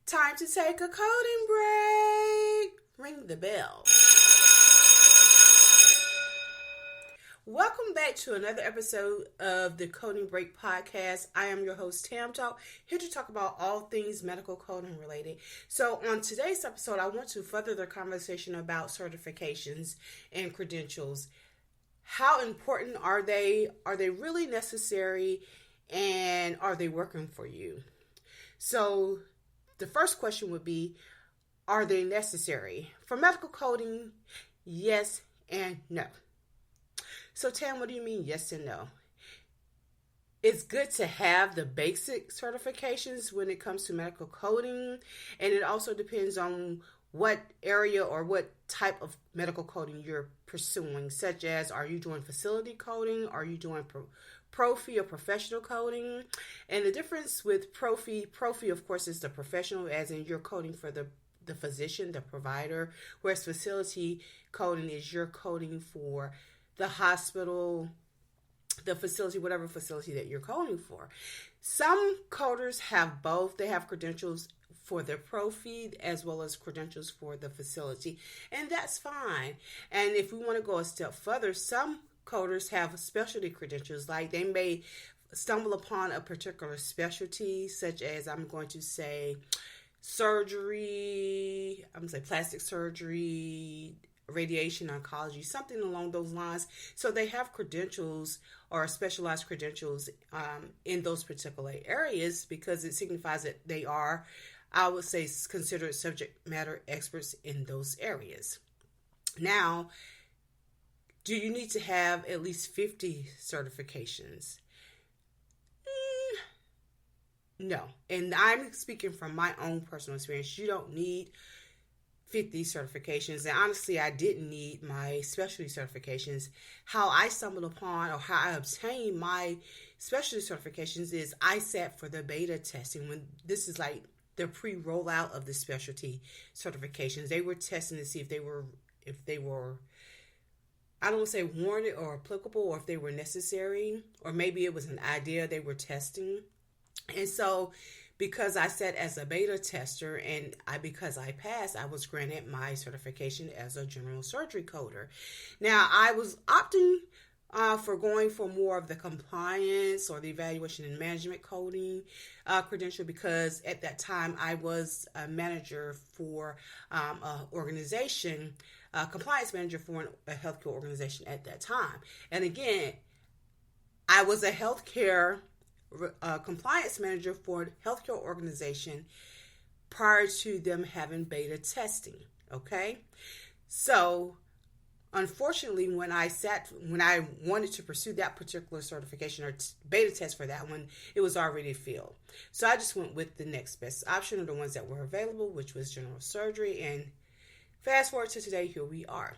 Time to take a coding break. Ring the bell. Welcome back to another episode of the Coding Break Podcast. I am your host, Tam Talk, here to talk about all things medical coding related. So on today's episode, I want to further the conversation about certifications and credentials. How important are they? Are they really necessary? And are they working for you? So the first question would be, are they necessary? For medical coding, yes and no. So Tam, what do you mean yes and no? It's good to have the basic certifications when it comes to medical coding, and it also depends on what area or what type of medical coding you're pursuing, such as, are you doing facility coding? Are you doing profi or professional coding? And the difference with profi of course is the professional, as in you're coding for the physician, the provider, whereas facility coding is you're coding for the hospital, the facility, whatever facility that you're coding for. Some coders have both. They have credentials for their profi as well as credentials for the facility, and that's fine. And if we want to go a step further, some coders have specialty credentials, like they may stumble upon a particular specialty, such as I'm going to say surgery, plastic surgery, radiation oncology, something along those lines. So they have credentials or specialized credentials in those particular areas, because it signifies that they are, I would say, considered subject matter experts in those areas. Now, do you need to have at least 50 certifications? No. And I'm speaking from my own personal experience. You don't need 50 certifications. And honestly, I didn't need my specialty certifications. How I stumbled upon, or how I obtained my specialty certifications, is I sat for the beta testing. When this is like the pre-rollout of the specialty certifications, they were testing to see if they were I don't want to say warranted or applicable, or if they were necessary, or maybe it was an idea they were testing. And so because I sat as a beta tester and because I passed, I was granted my certification as a general surgery coder. Now, I was opting for going for more of the compliance or the evaluation and management coding credential, because at that time I was a manager for an organization, compliance manager for a healthcare organization at that time. And again, I was a healthcare compliance manager for a healthcare organization prior to them having beta testing. Okay, so unfortunately, when I wanted to pursue that particular certification or beta test for that one, it was already filled. So I just went with the next best option, of the ones that were available, which was general surgery. And fast forward to today, here we are.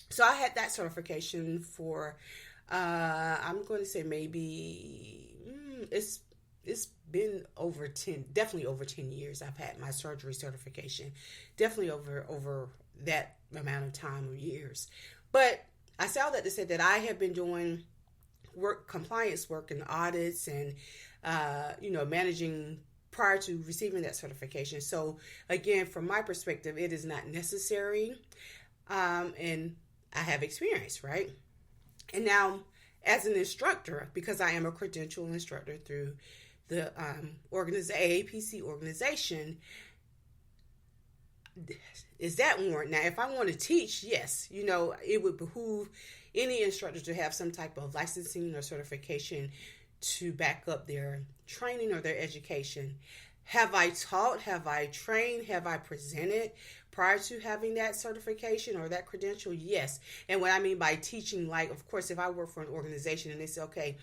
So I had that certification for I'm going to say maybe it's been definitely over 10 years. I've had my surgery certification, definitely over that amount of time or years. But I say all that to say that I have been doing compliance work and audits and managing prior to receiving that certification. So again, from my perspective, it is not necessary, and I have experience, right? And now, as an instructor, because I am a credentialed instructor through the AAPC organization, is that warrant? Now, if I want to teach, yes, it would behoove any instructor to have some type of licensing or certification to back up their training or their education. Have I taught? Have I trained? Have I presented prior to having that certification or that credential? Yes. And what I mean by teaching, like, of course, if I work for an organization and they say, okay,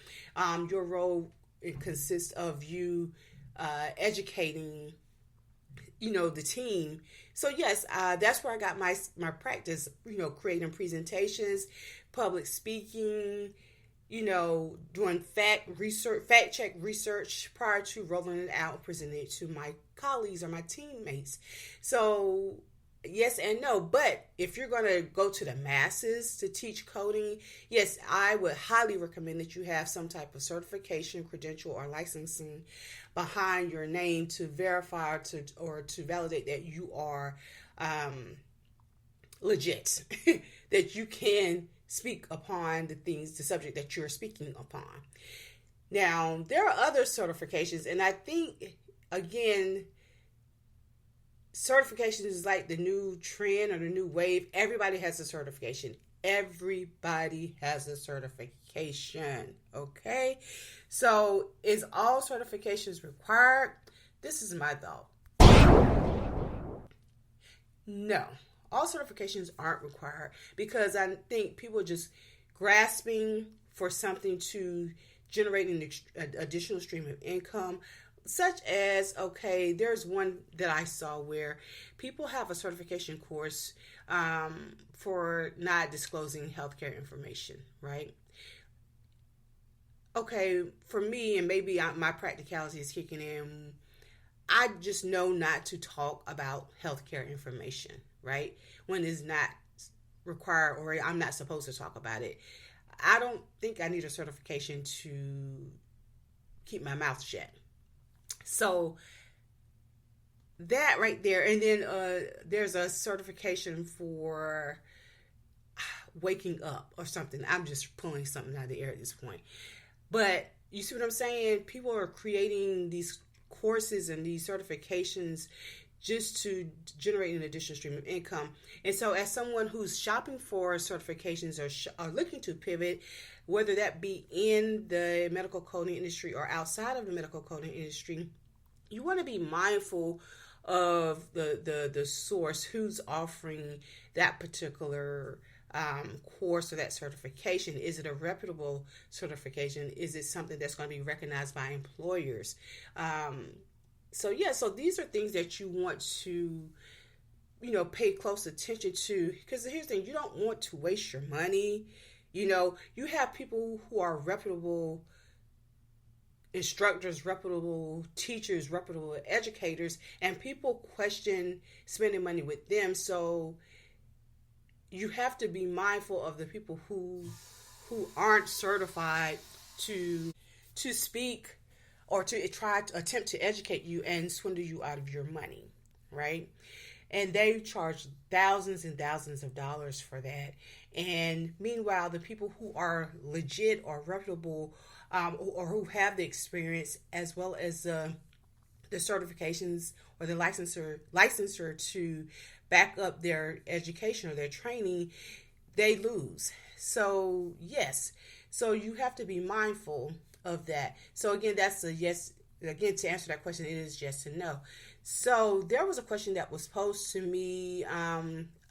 your role, it consists of you educating, the team. So yes, that's where I got my practice, creating presentations, public speaking, doing fact check research prior to rolling it out, presenting it to my colleagues or my teammates. So Yes and no, but if you're going to go to the masses to teach coding, yes, I would highly recommend that you have some type of certification, credential, or licensing behind your name to verify or to validate that you are legit, that you can speak upon the subject that you're speaking upon. Now, there are other certifications, and I think, again, certification is like the new trend or the new wave. Everybody has a certification. Everybody has a certification. Okay? So, is all certifications required? This is my thought. No. All certifications aren't required because I think people are just grasping for something to generate an additional stream of income, such as, okay, there's one that I saw where people have a certification course for not disclosing healthcare information, right? Okay, for me, and maybe my practicality is kicking in, I just know not to talk about healthcare information, right? When it's not required or I'm not supposed to talk about it. I don't think I need a certification to keep my mouth shut. So that right there, and then there's a certification for waking up or something. I'm just pulling something out of the air at this point. But you see what I'm saying? People are creating these courses and these certifications just to generate an additional stream of income. And so as someone who's shopping for certifications or looking to pivot, whether that be in the medical coding industry or outside of the medical coding industry, you want to be mindful of the source who's offering that particular course or that certification. Is it a reputable certification? Is it something that's going to be recognized by employers? So these are things that you want to, pay close attention to, because here's the thing, you don't want to waste your money. You have people who are reputable instructors, reputable teachers, reputable educators, and people question spending money with them. So you have to be mindful of the people who aren't certified to speak or to attempt to educate you and swindle you out of your money, right? And they charge thousands and thousands of dollars for that. And meanwhile, the people who are legit or reputable or who have the experience as well as the certifications or the licensure to back up their education or their training, they lose. So yes, so you have to be mindful of that. So again, that's a yes. Again, to answer that question, it is yes and no. So there was a question that was posed to me.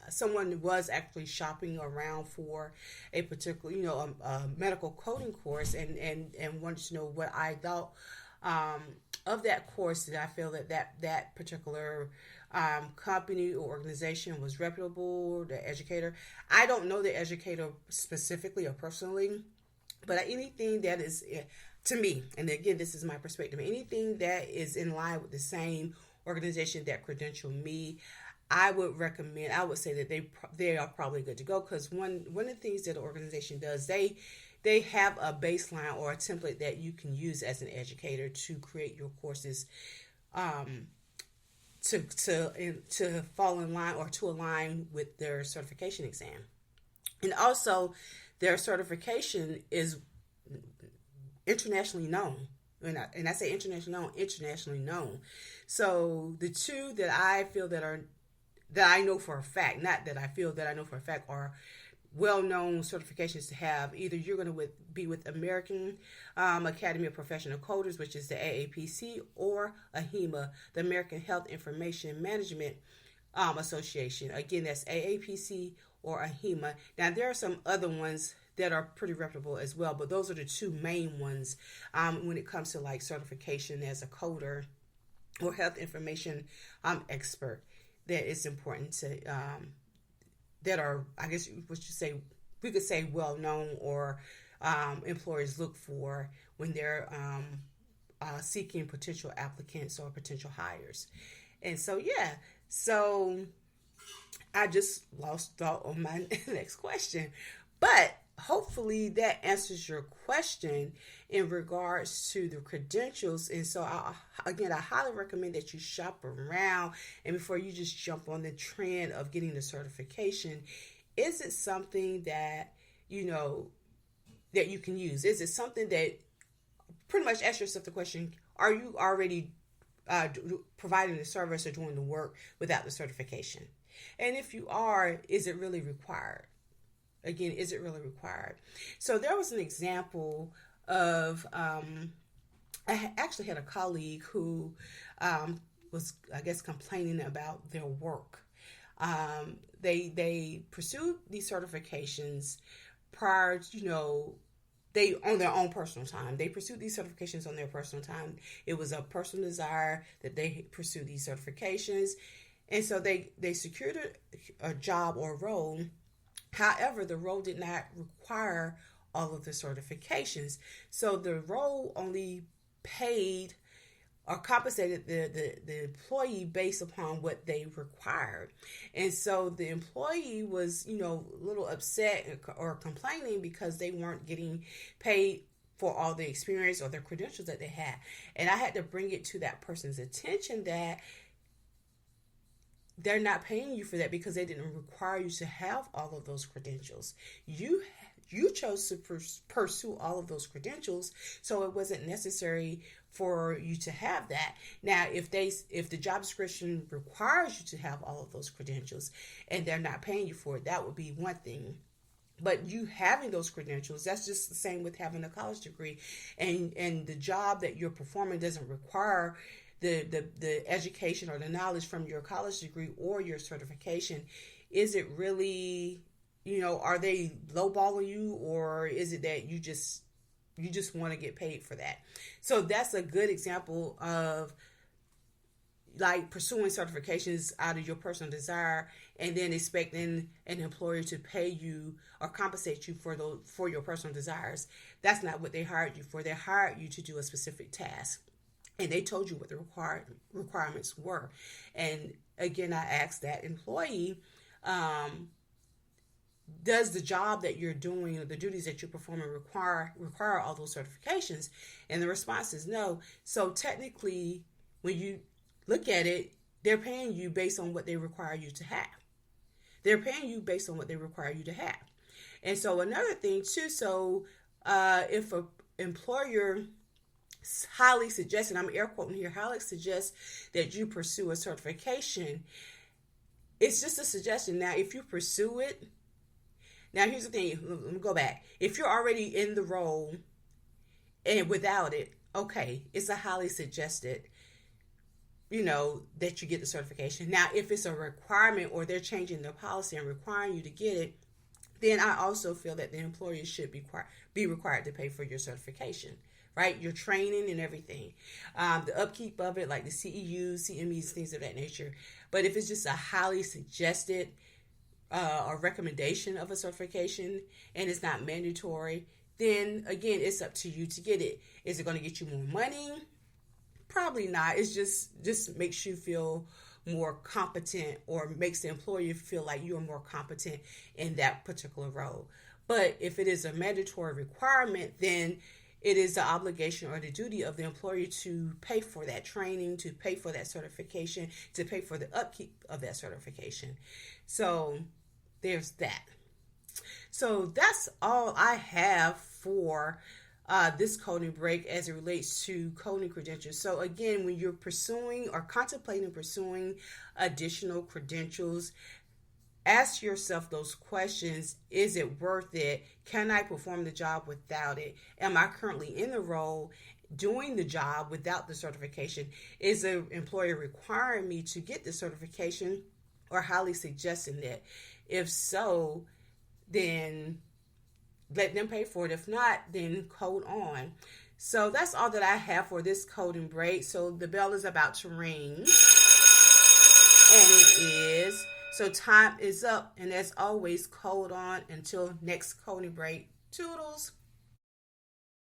Someone was actually shopping around for a particular, a medical coding course, and wanted to know what I thought of that course. Did I feel that particular company or organization was reputable? The educator, I don't know the educator specifically or personally, but anything that is, to me, and again, this is my perspective, anything that is in line with the same organization that credentialed me, I would say that they are probably good to go, because one of the things that the organization does, they have a baseline or a template that you can use as an educator to create your courses to fall in line or to align with their certification exam. And also, their certification is internationally known. And I say internationally known. So the two that I feel that I know for a fact, not that I feel that I know for a fact, are well-known certifications to have. Either you're going to be with American Academy of Professional Coders, which is the AAPC, or AHIMA, the American Health Information Management Association. Again, that's AAPC or AHIMA. Now, there are some other ones that are pretty reputable as well, but those are the two main ones when it comes to like certification as a coder or health information expert. That is important to that are, I guess we could say well known, or employers look for when they're seeking potential applicants or potential hires. And so I just lost thought on my next question. But hopefully that answers your question in regards to the credentials. And so, again, I highly recommend that you shop around. And before you just jump on the trend of getting the certification, is it something that, that you can use? Is it something that, pretty much ask yourself the question, are you already providing the service or doing the work without the certification? And if you are, is it really required? Again, is it really required? So there was an example of, I actually had a colleague who was, I guess, complaining about their work. They pursued these certifications prior, they on their own personal time. They pursued these certifications on their personal time. It was a personal desire that they pursue these certifications. And so they secured a job or role. However, the role did not require all of the certifications. So the role only paid or compensated the employee based upon what they required. And so the employee was, a little upset or complaining because they weren't getting paid for all the experience or the credentials that they had. And I had to bring it to that person's attention that they're not paying you for that because they didn't require you to have all of those credentials. You chose to pursue all of those credentials, so it wasn't necessary for you to have that. Now, if the job description requires you to have all of those credentials and they're not paying you for it, that would be one thing. But you having those credentials, that's just the same with having a college degree, and the job that you're performing doesn't require the education or the knowledge from your college degree or your certification. Is it really, are they lowballing you, or is it that you just want to get paid for that? So that's a good example of like pursuing certifications out of your personal desire and then expecting an employer to pay you or compensate you for your personal desires. That's not what they hired you for. They hired you to do a specific task. And they told you what the requirements were. And again, I asked that employee, does the job that you're doing or the duties that you're performing require all those certifications? And the response is no. So technically, when you look at it, they're paying you based on what they require you to have. They're paying you based on what they require you to have. And so another thing too, so if an employer highly suggested, I'm air quoting here, highly suggests that you pursue a certification, it's just a suggestion. Now, if you pursue it, now here's the thing, let me go back. If you're already in the role and without it, okay, it's a highly suggested, that you get the certification. Now, if it's a requirement or they're changing their policy and requiring you to get it, then I also feel that the employer should be required to pay for your certification. Right? Your training and everything. The upkeep of it, like the CEUs, CMEs, things of that nature. But if it's just a highly suggested or recommendation of a certification and it's not mandatory, then again, it's up to you to get it. Is it going to get you more money? Probably not. It's just makes you feel more competent or makes the employer feel like you are more competent in that particular role. But if it is a mandatory requirement, then it is the obligation or the duty of the employer to pay for that training, to pay for that certification, to pay for the upkeep of that certification. So there's that. So that's all I have for this coding break as it relates to coding credentials. So again, when you're pursuing or contemplating pursuing additional credentials, ask yourself those questions. Is it worth it? Can I perform the job without it? Am I currently in the role doing the job without the certification? Is the employer requiring me to get the certification or highly suggesting it? If so, then let them pay for it. If not, then code on. So that's all that I have for this coding break. So the bell is about to ring. And it is. So time is up, and as always, code on until next coding break. Toodles.